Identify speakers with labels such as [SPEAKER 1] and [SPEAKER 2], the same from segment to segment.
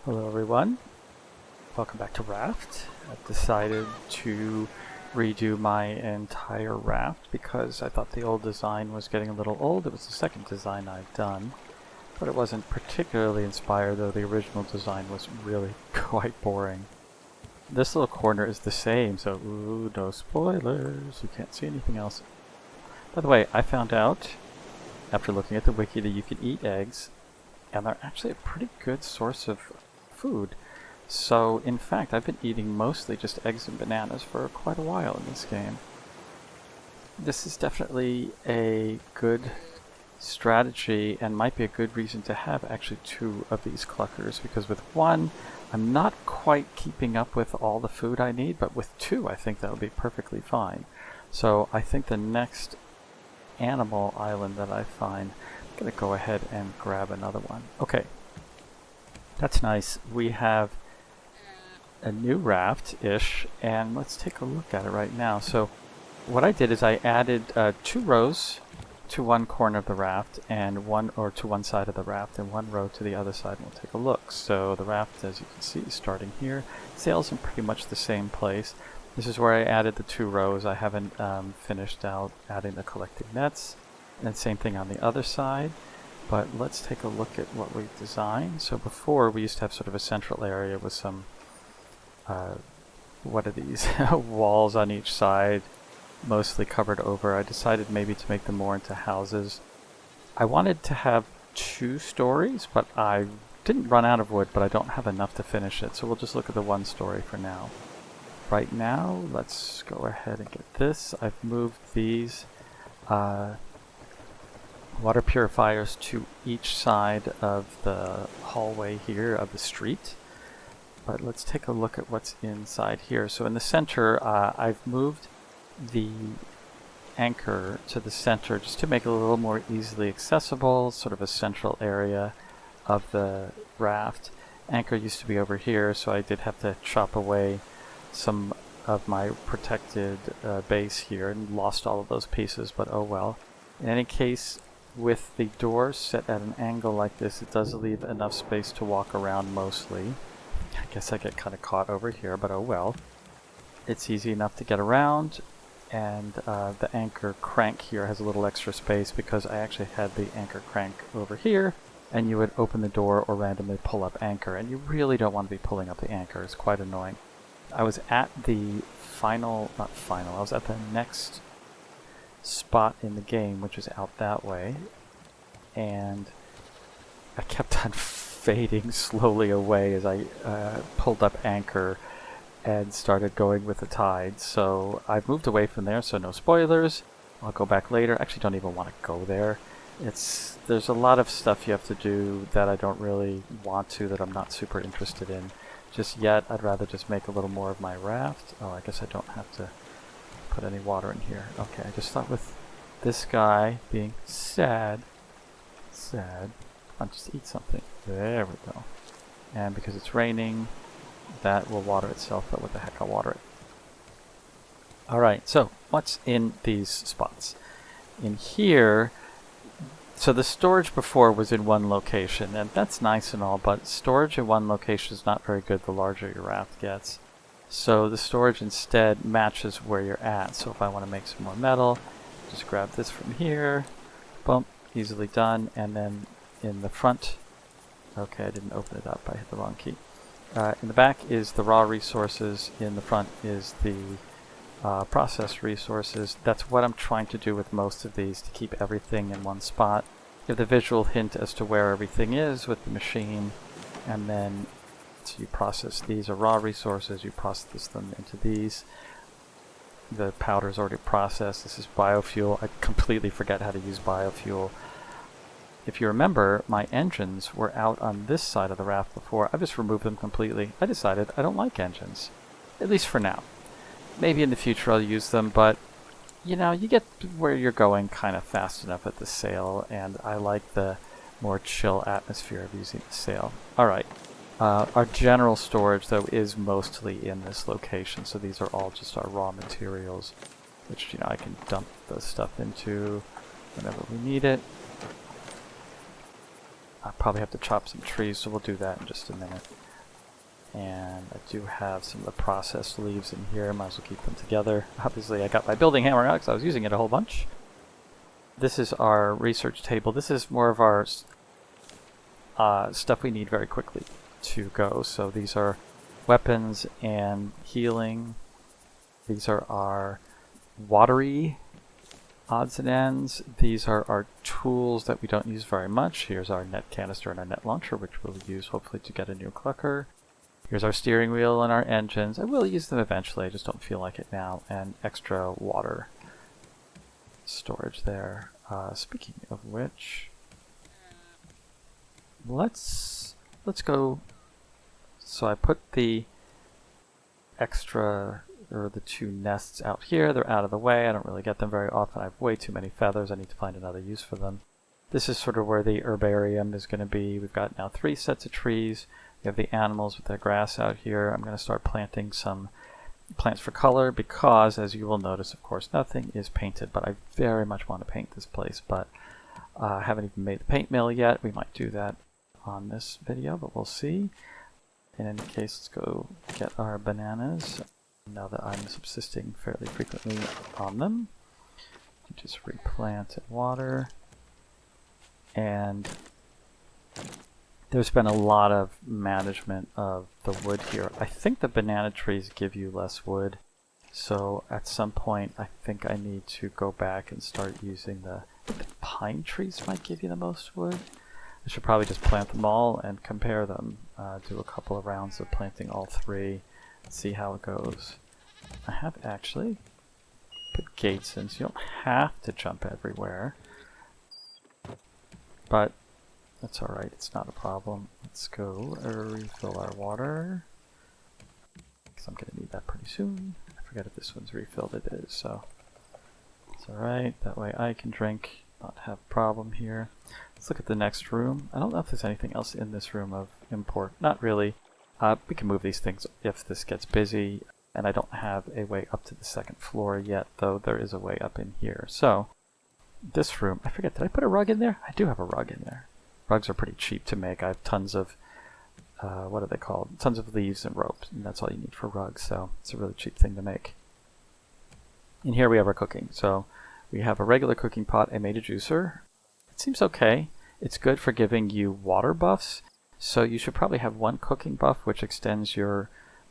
[SPEAKER 1] Hello everyone, welcome back to Raft. I've decided to redo my entire raft because I thought the old design was getting a little old. It was the second design I've done, but it wasn't particularly inspired, though the original design was really quite boring. This little corner is the same, so ooh, no spoilers, you can't see anything else. By the way, I found out after looking at the wiki that you can eat eggs, and they're actually a pretty good source of food. So, in fact, I've been eating mostly just eggs and bananas for quite a while in this game. This is definitely a good strategy and might be a good reason to have actually two of these cluckers, because with one, I'm not quite keeping up with all the food I need, but with two, I think that would be perfectly fine. So I think the next animal island that I find, I'm going to go ahead and grab another one. Okay. That's nice. We have a new raft-ish, and let's take a look at it right now. So what I did is I added 2 rows to one corner of the raft, and to one side of the raft, and 1 row to the other side, and we'll take a look. So the raft, as you can see, is starting here. Sails in pretty much the same place. This is where I added the 2 rows. I haven't finished out adding the collecting nets, and same thing on the other side. But let's take a look at what we've designed. So before, we used to have sort of a central area with some, what are these, walls on each side, mostly covered over. I decided maybe to make them more into houses. I wanted to have 2 stories, but I didn't run out of wood, but I don't have enough to finish it. So we'll just look at the 1 story for now. Right now, let's go ahead and get this. I've moved these water purifiers to each side of the hallway here of the street. But let's take a look at what's inside here. So in the center, I've moved the anchor to the center just to make it a little more easily accessible, sort of a central area of the raft. Anchor used to be over here, so I did have to chop away some of my protected base here and lost all of those pieces, but oh well. In any case, with the doors set at an angle like this, it does leave enough space to walk around mostly. I guess I get kind of caught over here, but oh well. It's easy enough to get around, and the anchor crank here has a little extra space because I actually had the anchor crank over here, and you would open the door or randomly pull up anchor, and you really don't want to be pulling up the anchor. It's quite annoying. I was at the I was at the next spot in the game, which is out that way, and I kept on fading slowly away as I pulled up anchor and started going with the tide. So I've moved away from there, so no spoilers. I'll go back later. I actually don't even want to go there. There's a lot of stuff you have to do that I don't really want to, that I'm not super interested in just yet. I'd rather just make a little more of my raft. Oh, I guess I don't have to put any water in here. Okay, I just thought with this guy being sad, I'll just eat something. There we go. And because it's raining, that will water itself, but what the heck, I'll water it. Alright, so what's in these spots? In here, so the storage before was in one location, and that's nice and all, but storage in one location is not very good the larger your raft gets. So the storage instead matches where you're at. So if I want to make some more metal, just grab this from here, boom, easily done. And then in the front, okay, I didn't open it up, I hit the wrong key. In the back is the raw resources, in the front is the processed resources. That's what I'm trying to do with most of these, to keep everything in one spot. Give the visual hint as to where everything is with the machine, and then so you process these are raw resources, you process them into these. The powder is already processed. This is biofuel. I completely forget how to use biofuel. If you remember, my engines were out on this side of the raft before. I just removed them completely. I decided I don't like engines, at least for now. Maybe in the future I'll use them, but you know, you get where you're going kind of fast enough at the sail, and I like the more chill atmosphere of using the sail. Alright. Our general storage, though, is mostly in this location, so these are all just our raw materials, which, you know, I can dump the stuff into whenever we need it. I'll probably have to chop some trees, so we'll do that in just a minute. And I do have some of the processed leaves in here. Might as well keep them together. Obviously, I got my building hammer out because I was using it a whole bunch. This is our research table. This is more of our stuff we need very quickly to go. So these are weapons and healing. These are our watery odds and ends. These are our tools that we don't use very much. Here's our net canister and our net launcher, which we'll use hopefully to get a new clucker. Here's our steering wheel and our engines. I will use them eventually, I just don't feel like it now. And extra water storage there. Speaking of which, let's go. So I put the extra, or the 2 nests out here. They're out of the way. I don't really get them very often. I have way too many feathers. I need to find another use for them. This is sort of where the herbarium is going to be. We've got now 3 sets of trees. We have the animals with their grass out here. I'm going to start planting some plants for color because, as you will notice, of course, nothing is painted. But I very much want to paint this place, but I haven't even made the paint mill yet. We might do that on this video, but we'll see. In any case, let's go get our bananas. Now that I'm subsisting fairly frequently on them, just replant and water. And there's been a lot of management of the wood here. I think the banana trees give you less wood, so at some point I think I need to go back and start using the pine trees might give you the most wood. I should probably just plant them all and compare them, do a couple of rounds of planting all 3, and see how it goes. I have actually put gates in, so you don't have to jump everywhere, but that's alright, it's not a problem. Let's go refill our water, because I'm going to need that pretty soon. I forget if this one's refilled. It is, so it's alright. That way I can drink, not have a problem here. Let's look at the next room. I don't know if there's anything else in this room of import. Not really. We can move these things if this gets busy, and I don't have a way up to the 2nd floor yet, though there is a way up in here. So, this room, I forget, did I put a rug in there? I do have a rug in there. Rugs are pretty cheap to make. I have tons of, what are they called? Tons of leaves and ropes, and that's all you need for rugs, so it's a really cheap thing to make. In here we have our cooking. So we have a regular cooking pot. I made a juicer. It seems okay. It's good for giving you water buffs, so you should probably have 1 cooking buff, which extends your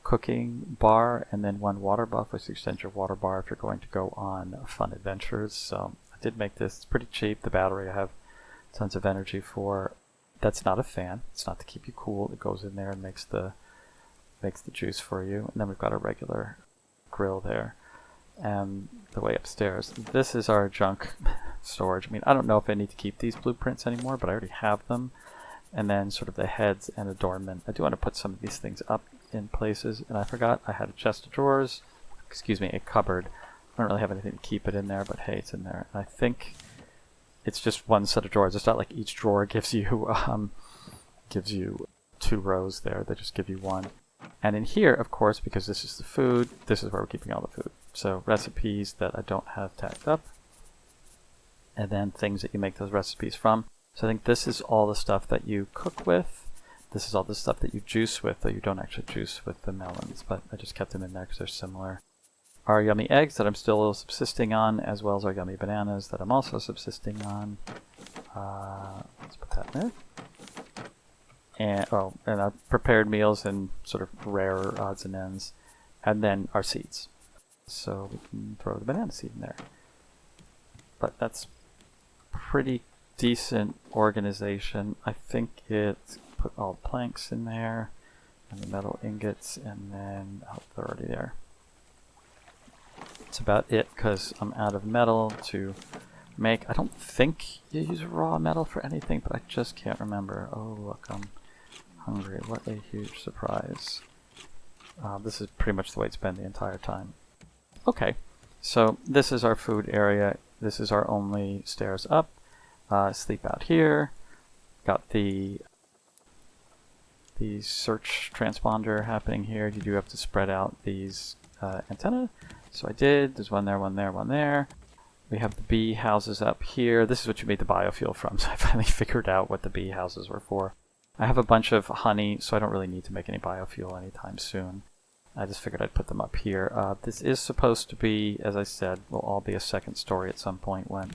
[SPEAKER 1] cooking bar, and then 1 water buff, which extends your water bar if you're going to go on fun adventures. So I did make this. It's pretty cheap. The battery I have tons of energy for. That's not a fan. It's not to keep you cool. It goes in there and makes the juice for you. And then we've got a regular grill there. And the way upstairs, this is our junk storage. I mean, I don't know if I need to keep these blueprints anymore, but I already have them. And then sort of the heads and adornment. I do want to put some of these things up in places, and I forgot I had a chest of drawers, excuse me, a cupboard. I don't really have anything to keep it in there, but hey, it's in there. And I think it's just 1 set of drawers. It's not like each drawer gives you 2 rows there. They just give you 1. And in here, of course, because this is the food, this is where we're keeping all the food. So recipes that I don't have tagged up, and then things that you make those recipes from. So I think this is all the stuff that you cook with. This is all the stuff that you juice with, though you don't actually juice with the melons, but I just kept them in there because they're similar. Our yummy eggs that I'm still subsisting on, as well as our yummy bananas that I'm also subsisting on. Let's put that in there. And our prepared meals and sort of rarer odds and ends. And then our seeds. So we can throw the banana seed in there. But that's pretty decent organization. I think it's put all the planks in there and the metal ingots, and then they're already there. That's about it because I'm out of metal to make. I don't think you use raw metal for anything, but I just can't remember. Oh look, I'm hungry. What a huge surprise. This is pretty much the way it's been the entire time. Okay, so this is our food area. This is our only stairs up. Sleep out here. Got the search transponder happening here. You do have to spread out these antenna. So I did. There's one there, one there, one there. We have the bee houses up here. This is what you made the biofuel from, so I finally figured out what the bee houses were for. I have a bunch of honey, so I don't really need to make any biofuel anytime soon. I just figured I'd put them up here. This is supposed to be, as I said, will all be a second story at some point when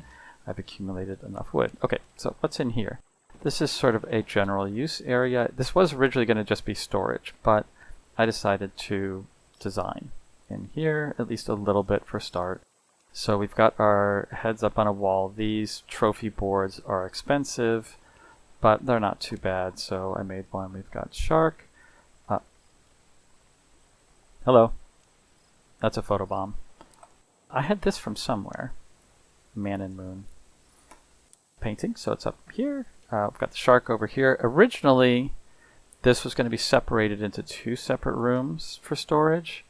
[SPEAKER 1] I've accumulated enough wood. Okay, so what's in here? This is sort of a general use area. This was originally going to just be storage, but I decided to design in here, at least a little bit for start. So we've got our heads up on a wall. These trophy boards are expensive, but they're not too bad, so I made one. We've got shark. Hello. That's a photobomb. I had this from somewhere. Man and Moon painting, so it's up here. We've got the shark over here. Originally, this was going to be separated into 2 separate rooms for storage.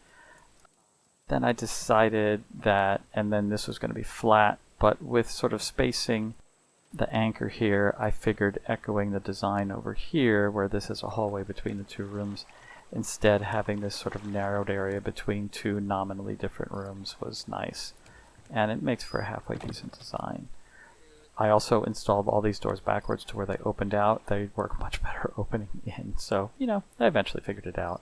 [SPEAKER 1] Then I decided that, and then this was going to be flat, but with sort of spacing the anchor here, I figured echoing the design over here, where this is a hallway between the 2 rooms, instead having this sort of narrowed area between 2 nominally different rooms was nice. And it makes for a halfway decent design. I also installed all these doors backwards to where they opened out. They work much better opening in, so, you know, I eventually figured it out.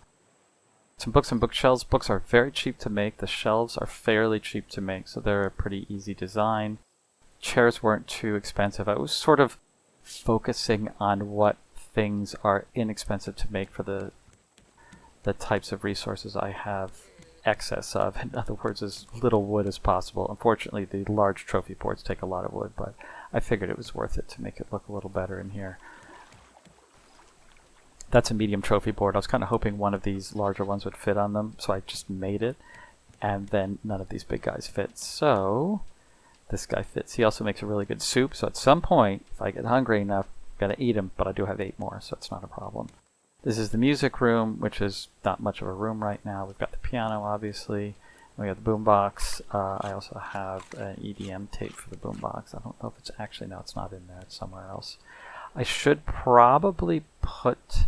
[SPEAKER 1] Some books and bookshelves. Books are very cheap to make. The shelves are fairly cheap to make, so they're a pretty easy design. Chairs weren't too expensive. I was sort of focusing on what things are inexpensive to make for the types of resources I have excess of. In other words, as little wood as possible. Unfortunately, the large trophy boards take a lot of wood, but I figured it was worth it to make it look a little better in here. That's a medium trophy board. I was kind of hoping one of these larger ones would fit on them, so I just made it, and then none of these big guys fit. So this guy fits. He also makes a really good soup, so at some point, if I get hungry enough, I'm going to eat him, but I do have 8 more, so it's not a problem. This is the music room, which is not much of a room right now. We've got the piano, obviously. We got the boombox. I also have an EDM tape for the boombox. I don't know if it's actually, no, it's not in there. It's somewhere else. I should probably put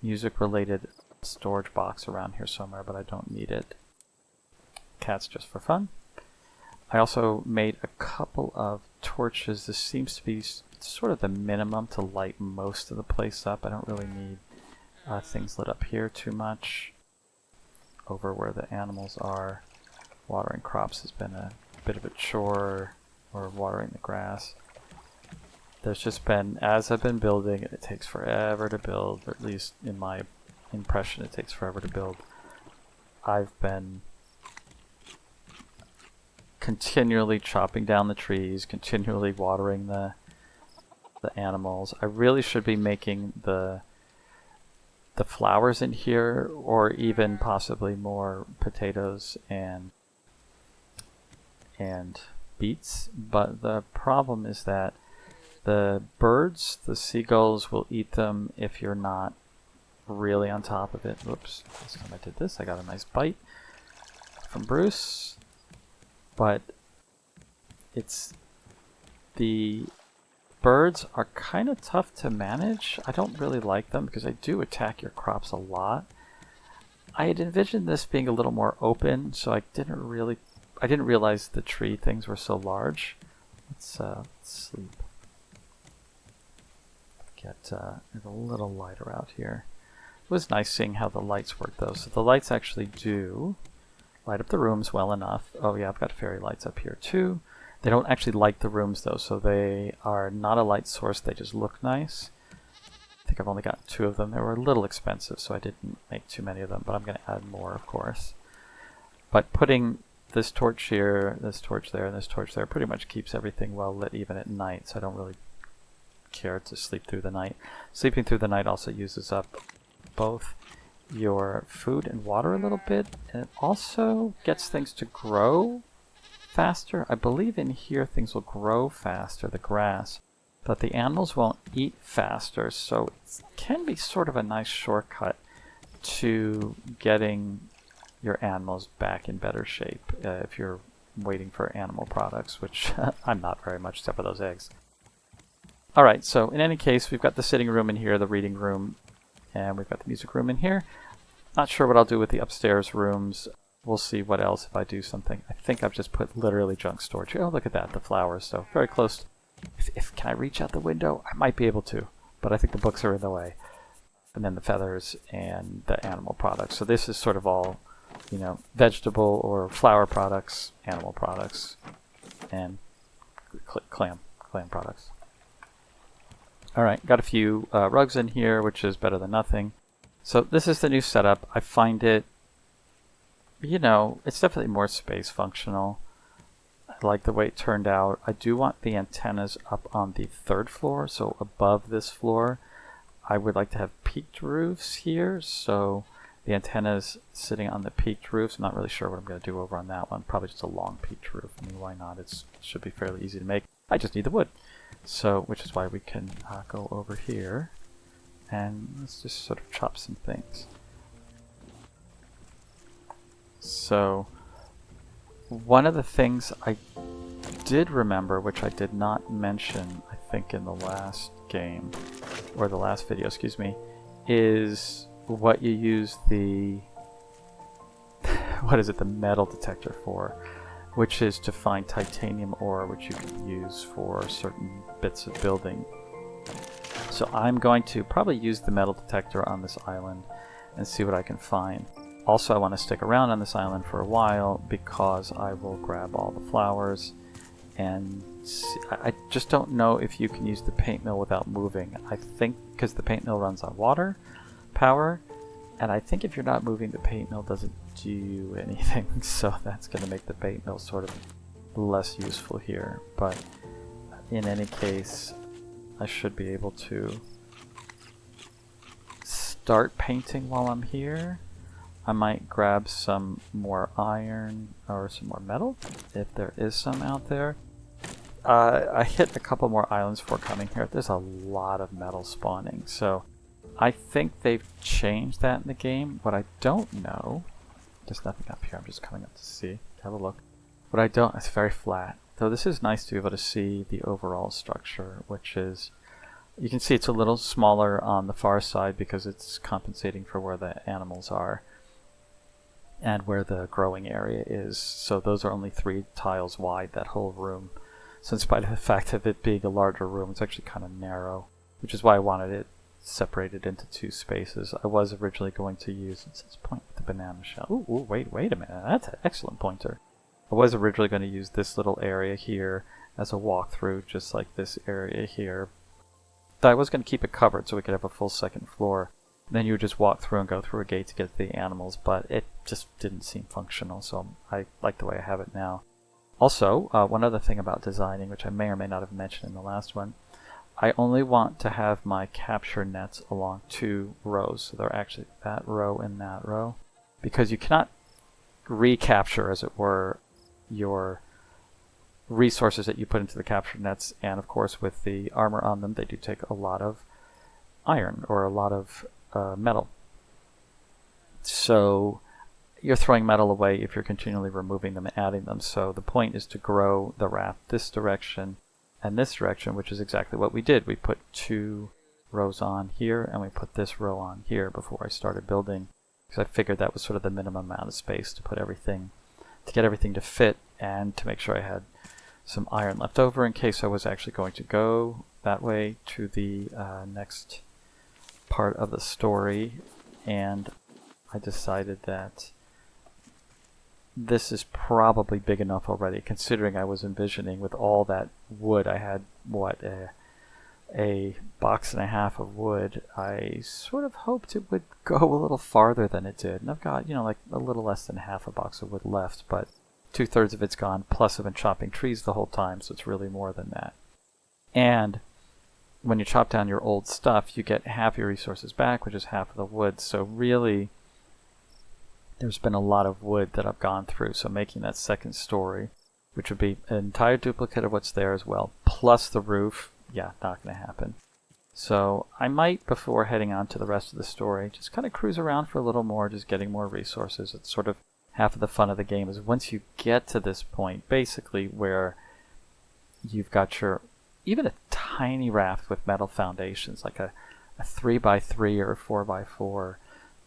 [SPEAKER 1] music-related storage box around here somewhere, but I don't need it. Cats just for fun. I also made a couple of torches. This seems to be sort of the minimum to light most of the place up. I don't really need things lit up here too much. Over where the animals are. Watering crops has been a bit of a chore, or watering the grass. There's just been, as I've been building, it takes forever to build, or at least in my impression it takes forever to build. I've been continually chopping down the trees, continually watering the animals. I really should be making the flowers in here, or even possibly more potatoes and beets, but the problem is that the birds, the seagulls, will eat them if you're not really on top of it. Whoops, last time I did this I got a nice bite from Bruce, but it's the birds are kind of tough to manage. I don't really like them because they do attack your crops a lot. I had envisioned this being a little more open, so I didn't realize the tree things were so large. Let's sleep. Get a little lighter out here. It was nice seeing how the lights work though. So the lights actually do light up the rooms well enough. Oh yeah, I've got fairy lights up here too. They don't actually light the rooms though, so they are not a light source, they just look nice. I think I've only got 2 of them. They were a little expensive, so I didn't make too many of them, but I'm going to add more, of course. But putting this torch here, this torch there, and this torch there pretty much keeps everything well lit even at night, so I don't really care to sleep through the night. Sleeping through the night also uses up both your food and water a little bit, and it also gets things to grow faster. I believe in here things will grow faster, the grass, but the animals won't eat faster, so it can be sort of a nice shortcut to getting your animals back in better shape if you're waiting for animal products, which I'm not very much except for those eggs. Alright, so in any case, we've got the sitting room in here, the reading room, and we've got the music room in here. Not sure what I'll do with the upstairs rooms. We'll see what else if I do something. I think I've just put literally junk storage. Oh, look at that, the flowers. So very close. Can I reach out the window? I might be able to, but I think the books are in the way. and then the feathers and the animal products. So this is sort of all, you know, vegetable or flower products, animal products, and clam products. All right, got a few rugs in here, which is better than nothing. So this is the new setup. I find it, you know, it's definitely more space functional. I like the way it turned out. I do want the antennas up on the 3rd floor, so above this floor. I would like to have peaked roofs here, so the antennas sitting on the peaked roofs. I'm not really sure what I'm going to do over on that one. Probably just a long peaked roof. I mean, why not? It should be fairly easy to make. I just need the wood. So, which is why we can go over here and let's just sort of chop some things. So, one of the things I did remember, which I did not mention, I think in the last game, or the last video, excuse me, is what you use the, what is it, the metal detector for, which is to find titanium ore, which you can use for certain bits of building. So I'm going to probably use the metal detector on this island and see what I can find. Also, I want to stick around on this island for a while because I will grab all the flowers and see. I just don't know if you can use the paint mill without moving. I think because the paint mill runs on water power, and I think if you're not moving, the paint mill doesn't do anything, so that's going to make the paint mill sort of less useful here. But in any case, I should be able to start painting while I'm here. I might grab some more iron or some more metal, if there is some out there. I hit a couple more islands before coming here. There's a lot of metal spawning, so I think they've changed that in the game. What I don't know, there's nothing up here, I'm just coming up to see, have a look. What I don't, it's very flat. Though this is nice to be able to see the overall structure, which is, you can see it's a little smaller on the far side because it's compensating for where the animals are and where the growing area is. So those are only 3 tiles wide, that whole room. So in spite of the fact of it being a larger room, it's actually kind of narrow, which is why I wanted it separated into 2 spaces. I was originally going to use, it says point with the banana shell. Ooh, wait a minute, that's an excellent pointer. I was originally going to use this little area here as a walkthrough, just like this area here. But I was going to keep it covered so we could have a full 2nd floor. Then you would just walk through and go through a gate to get to the animals, but it just didn't seem functional, so I like the way I have it now. Also, one other thing about designing, which I may or may not have mentioned in the last one, I only want to have my capture nets along 2 rows. So they're actually that row and that row, because you cannot recapture, as it were, your resources that you put into the capture nets. And of course, with the armor on them, they do take a lot of iron or a lot of metal. So you're throwing metal away if you're continually removing them and adding them. So the point is to grow the raft this direction and this direction, which is exactly what we did. We put 2 rows on here and we put this row on here before I started building, because I figured that was sort of the minimum amount of space to put everything, to get everything to fit, and to make sure I had some iron left over in case I was actually going to go that way to the next part of the story. And I decided that this is probably big enough already, considering I was envisioning with all that wood. I had, what, a box and a half of wood. I sort of hoped it would go a little farther than it did. And I've got, you know, like a little less than half a box of wood left, but 2/3 of it's gone, plus I've been chopping trees the whole time, so it's really more than that. And when you chop down your old stuff, you get half your resources back, which is half of the wood. So really, there's been a lot of wood that I've gone through. So making that 2nd story, which would be an entire duplicate of what's there as well, plus the roof, yeah, not going to happen. So I might, before heading on to the rest of the story, just kind of cruise around for a little more, just getting more resources. It's sort of half of the fun of the game is once you get to this point, basically where you've got your, even a tiny raft with metal foundations, like a 3x3 or a 4x4,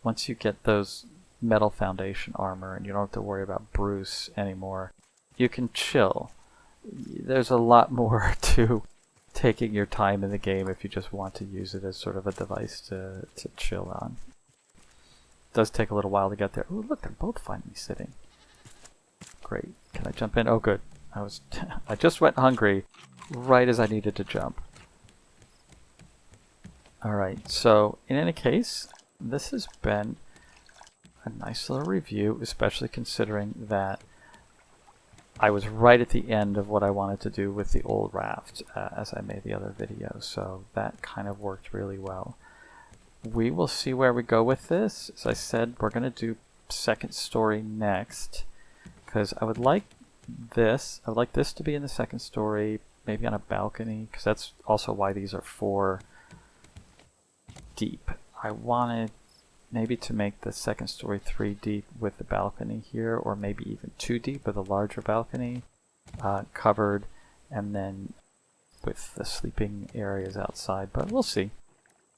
[SPEAKER 1] once you get those metal foundation armor and you don't have to worry about Bruce anymore, you can chill. There's a lot more to taking your time in the game if you just want to use it as sort of a device to chill on. It does take a little while to get there. Oh, look, they're both finally sitting. Great. Can I jump in? Oh, good. I just went hungry right as I needed to jump. Alright, so in any case, this has been a nice little review, especially considering that I was right at the end of what I wanted to do with the old Raft as I made the other video, so that kind of worked really well. We will see where we go with this. As I said, we're going to do second story next, because I would like this to be in the second story, maybe on a balcony, because that's also why these are 4 deep. I wanted maybe to make the second story 3 deep with the balcony here, or maybe even 2 deep with a larger balcony covered, and then with the sleeping areas outside, but we'll see.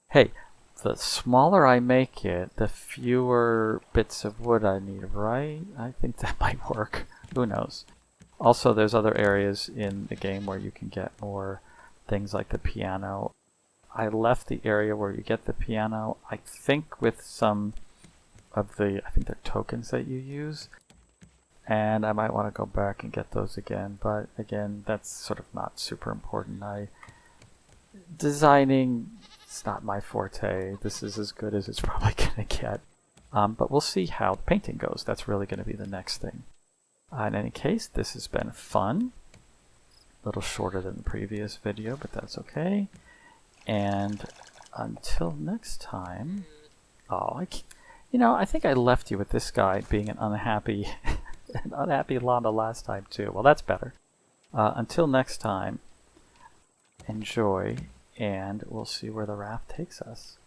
[SPEAKER 1] Hey, the smaller I make it, the fewer bits of wood I need, right? I think that might work. Who knows? Also, there's other areas in the game where you can get more things like the piano. I left the area where you get the piano, I think with some of the, I think they're tokens that you use. And I might want to go back and get those again, but again, that's sort of not super important. Designing, it's not my forte. This is as good as it's probably going to get. But we'll see how the painting goes. That's really going to be the next thing. In any case, this has been fun. A little shorter than the previous video, but that's okay. And until next time, I think I left you with this guy being an unhappy llama last time too. Well, that's better. Until next time, enjoy, and we'll see where the raft takes us.